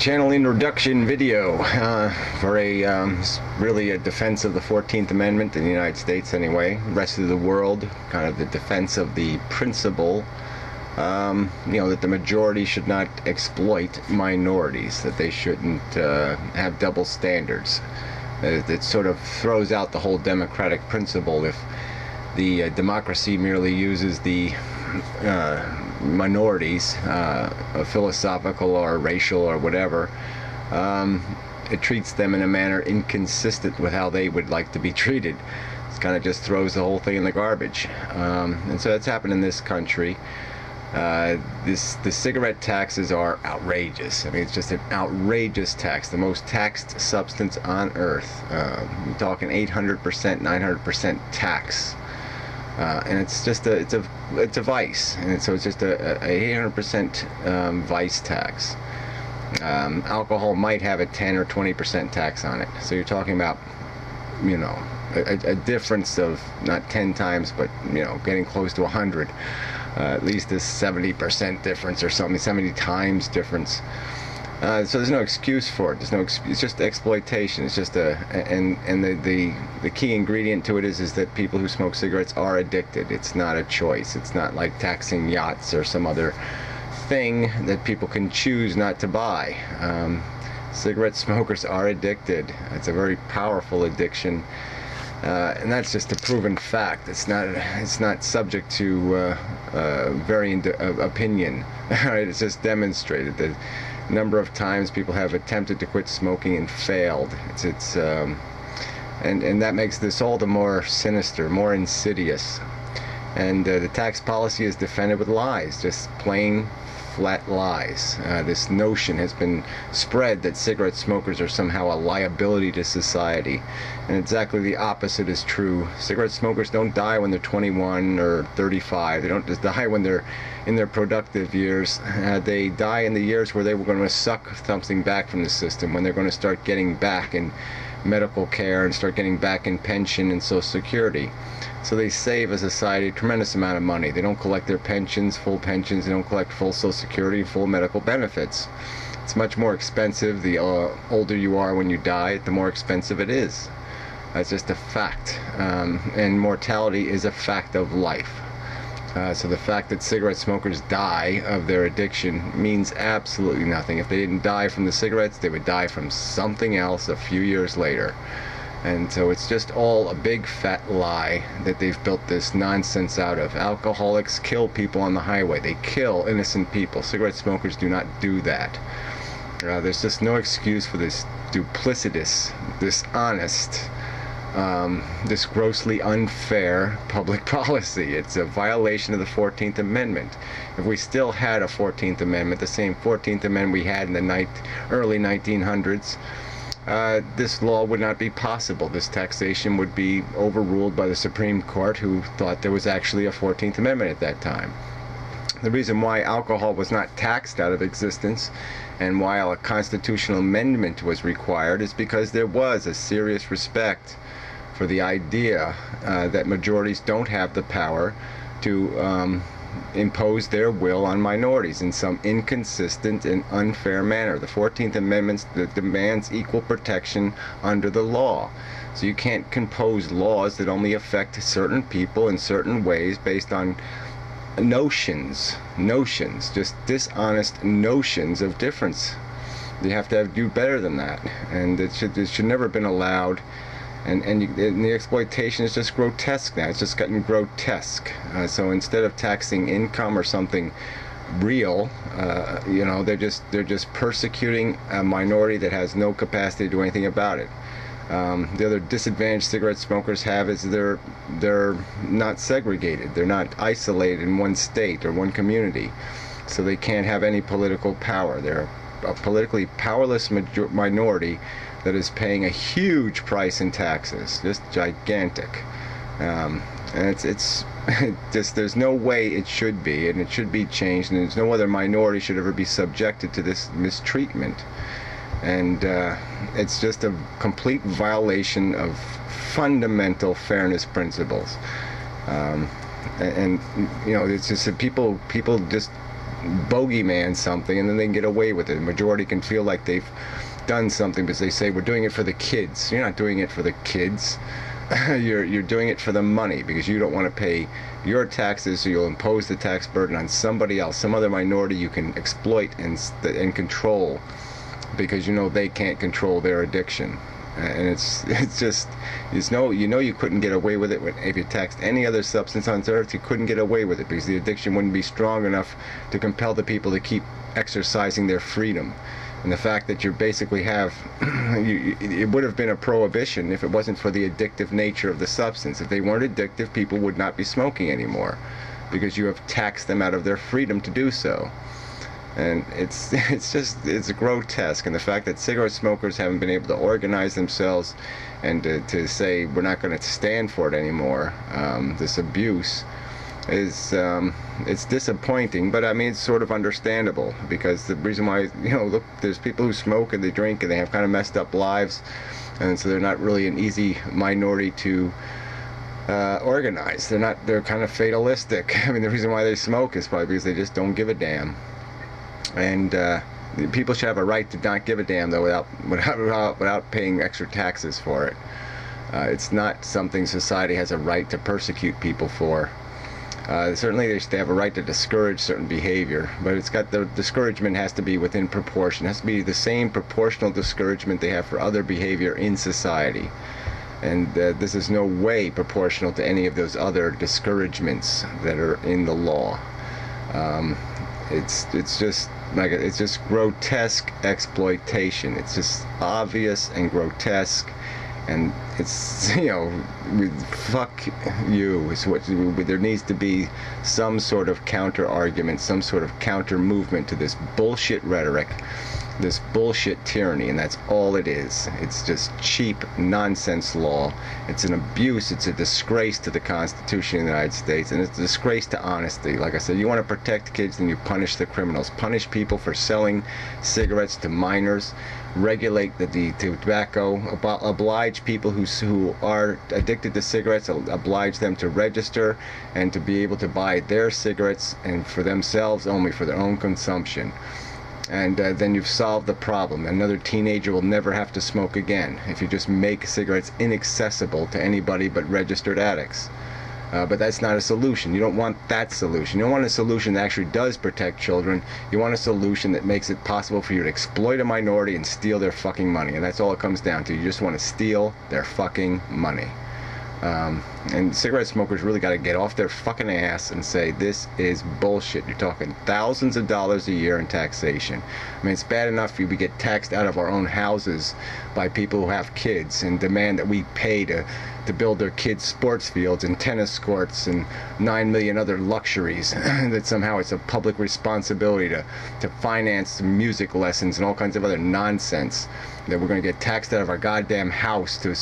channel introduction video for really a defense of the 14th Amendment in the United States anyway. The rest of the world, kind of the defense of the principle, that the majority should not exploit minorities, that they shouldn't have double standards. It sort of throws out the whole democratic principle if the democracy merely uses the minorities, philosophical or racial or whatever. It treats them in a manner inconsistent with how they would like to be treated. It kind of just throws the whole thing in the garbage. And so that's happened in this country. The cigarette taxes are outrageous. I mean, it's just an outrageous tax, the most taxed substance on earth. We're talking 800%, 900% tax. And it's just it's a vice, and so it's just a 800% vice tax. Alcohol might have a 10 or 20% tax on it, so you're talking about a difference of not 10 times, but getting close to 100, at least a 70% difference or something, 70 times difference. So there's no excuse for it. It's just exploitation. It's just the key ingredient to it is that people who smoke cigarettes are addicted. It's not a choice. It's not like taxing yachts or some other thing that people can choose not to buy. Cigarette smokers are addicted. It's a very powerful addiction, and that's just a proven fact. It's not subject to varying opinion. It's just demonstrated that number of times people have attempted to quit smoking and failed. And that makes this all the more sinister, more insidious. And the tax policy is defended with lies, just plain flat lies. This notion has been spread that cigarette smokers are somehow a liability to society, and exactly the opposite is true. Cigarette smokers don't die when they're 21 or 35. They don't just die when they're in their productive years. They die in the years where they were going to suck something back from the system, when they're going to start getting back in medical care and start getting back in pension and Social Security. So they save a society a tremendous amount of money. They don't collect their pensions, full pensions. They don't collect full Social Security, full medical benefits. It's much more expensive. The older you are when you die, the more expensive it is. That's just a fact. And mortality is a fact of life. So the fact that cigarette smokers die of their addiction means absolutely nothing. If they didn't die from the cigarettes, they would die from something else a few years later. And so it's just all a big fat lie that they've built this nonsense out of. Alcoholics kill people on the highway. They kill innocent people. Cigarette smokers do not do that. There's just no excuse for this duplicitous, dishonest, this grossly unfair public policy. It's a violation of the 14th Amendment. If we still had a 14th Amendment, the same 14th Amendment we had in the early 1900s, this law would not be possible. This taxation would be overruled by the Supreme Court, who thought there was actually a 14th Amendment at that time. The reason why alcohol was not taxed out of existence and why a constitutional amendment was required is because there was a serious respect for the idea that majorities don't have the power to impose their will on minorities in some inconsistent and unfair manner. The 14th Amendment demands equal protection under the law. So you can't compose laws that only affect certain people in certain ways based on notions, just dishonest notions of difference. You have to do better than that, and it should never have been allowed. And the exploitation is just grotesque now. It's just gotten grotesque. So instead of taxing income or something real, they're just persecuting a minority that has no capacity to do anything about it. The other disadvantage cigarette smokers have is they're not segregated. They're not isolated in one state or one community, so they can't have any political power. They're a politically powerless minority that is paying a huge price in taxes, just gigantic. And it's just, there's no way it should be, and it should be changed, and there's no other minority should ever be subjected to this mistreatment. And it's just a complete violation of fundamental fairness principles. It's just that people just bogeyman something, and then they can get away with it. The majority can feel like they've done something because they say we're doing it for the kids. You're not doing it for the kids. You're doing it for the money because you don't want to pay your taxes, so you'll impose the tax burden on somebody else, some other minority you can exploit and control, because you know they can't control their addiction. And it's just, you couldn't get away with it if you taxed any other substance on earth. You couldn't get away with it because the addiction wouldn't be strong enough to compel the people to keep exercising their freedom. And the fact that you basically have, it would have been a prohibition if it wasn't for the addictive nature of the substance. If they weren't addictive, people would not be smoking anymore, because you have taxed them out of their freedom to do so. And it's grotesque. And the fact that cigarette smokers haven't been able to organize themselves and to say we're not going to stand for it anymore, this abuse, is it's disappointing. But I mean, it's sort of understandable, because the reason why, look, there's people who smoke and they drink and they have kind of messed up lives, and so they're not really an easy minority to organize. They're kind of fatalistic. I mean, the reason why they smoke is probably because they just don't give a damn. And people should have a right to not give a damn, though, without paying extra taxes for it. It's not something society has a right to persecute people for. Certainly they have a right to discourage certain behavior, but the discouragement has to be within proportion. It has to be the same proportional discouragement they have for other behavior in society. And this is no way proportional to any of those other discouragements that are in the law. It's just grotesque exploitation. It's just obvious and grotesque. And it's, fuck you is what there needs to be. Some sort of counter argument, some sort of counter movement to this bullshit rhetoric, this bullshit tyranny, and that's all it is. It's just cheap nonsense law. It's an abuse. It's a disgrace to the Constitution of the United States, and it's a disgrace to honesty. Like I said, you want to protect kids, then you punish the criminals. Punish people for selling cigarettes to minors. Regulate the tobacco. Oblige people who are addicted to cigarettes. Oblige them to register and to be able to buy their cigarettes, and for themselves only, for their own consumption. And then you've solved the problem. Another teenager will never have to smoke again if you just make cigarettes inaccessible to anybody but registered addicts. But that's not a solution. You don't want that solution. You don't want a solution that actually does protect children. You want a solution that makes it possible for you to exploit a minority and steal their fucking money. And that's all it comes down to. You just want to steal their fucking money. And cigarette smokers really got to get off their fucking ass and say, this is bullshit. You're talking thousands of dollars a year in taxation. I mean, it's bad enough we get taxed out of our own houses by people who have kids and demand that we pay to build their kids' sports fields and tennis courts and 9 million other luxuries. That somehow it's a public responsibility to finance music lessons and all kinds of other nonsense. That we're going to get taxed out of our goddamn house to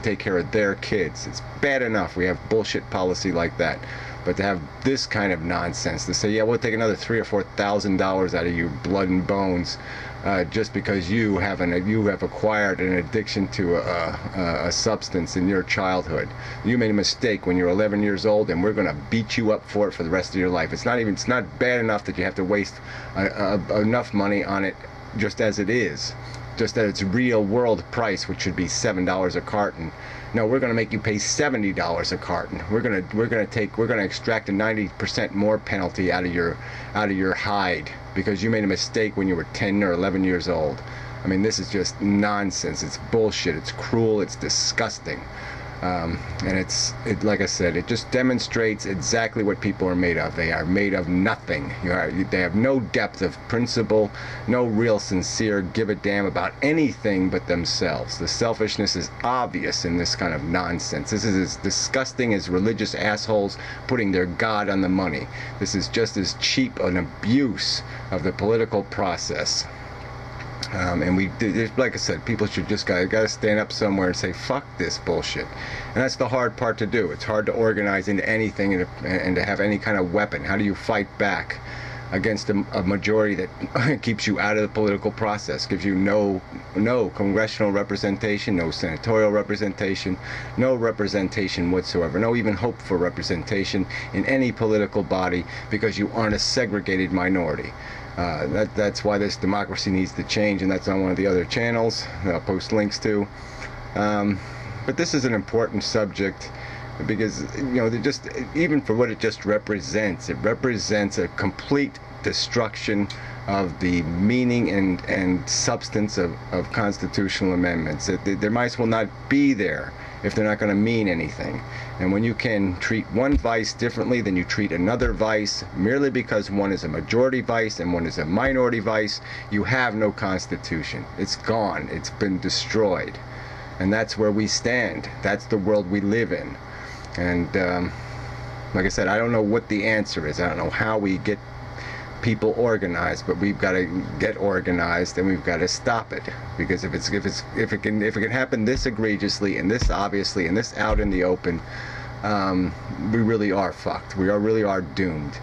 take care of their kids. It's bad enough we have bullshit policy like that, but to have this kind of nonsense, to say, yeah, we'll take another $3,000 or $4,000 out of your blood and bones just because you have acquired an addiction to a substance in your childhood. You made a mistake when you're 11 years old, and we're going to beat you up for it for the rest of your life. It's not bad enough that you have to waste enough money on it just as it is. Just at its real world price, which should be $7 a carton. No, we're going to make you pay $70 a carton. We're going to extract a 90% more penalty out of your hide because you made a mistake when you were 10 or 11 years old. I mean, this is just nonsense. It's bullshit. It's cruel. It's disgusting. And like I said, it just demonstrates exactly what people are made of. They are made of nothing. They have no depth of principle, no real sincere give a damn about anything but themselves. The selfishness is obvious in this kind of nonsense. This is as disgusting as religious assholes putting their God on the money. This is just as cheap an abuse of the political process. And like I said, people should just gotta stand up somewhere and say, fuck this bullshit. And that's the hard part to do. It's hard to organize into anything and to have any kind of weapon. How do you fight back against a majority that keeps you out of the political process, gives you no congressional representation, no senatorial representation, no representation whatsoever, no even hope for representation in any political body, because you aren't a segregated minority. That's why this democracy needs to change, and that's on one of the other channels that I'll post links to. But this is an important subject, because just even for what it just represents, it represents a complete destruction of the meaning and substance of constitutional amendments. They might as well not be there if they're not going to mean anything. And when you can treat one vice differently than you treat another vice, merely because one is a majority vice and one is a minority vice, you have no constitution. It's gone. It's been destroyed. And that's where we stand. That's the world we live in. And like I said, I don't know what the answer is. I don't know how we get people organized, but we've got to get organized, and we've got to stop it. Because if it can happen this egregiously and this obviously and this out in the open, we really are fucked. We really are doomed.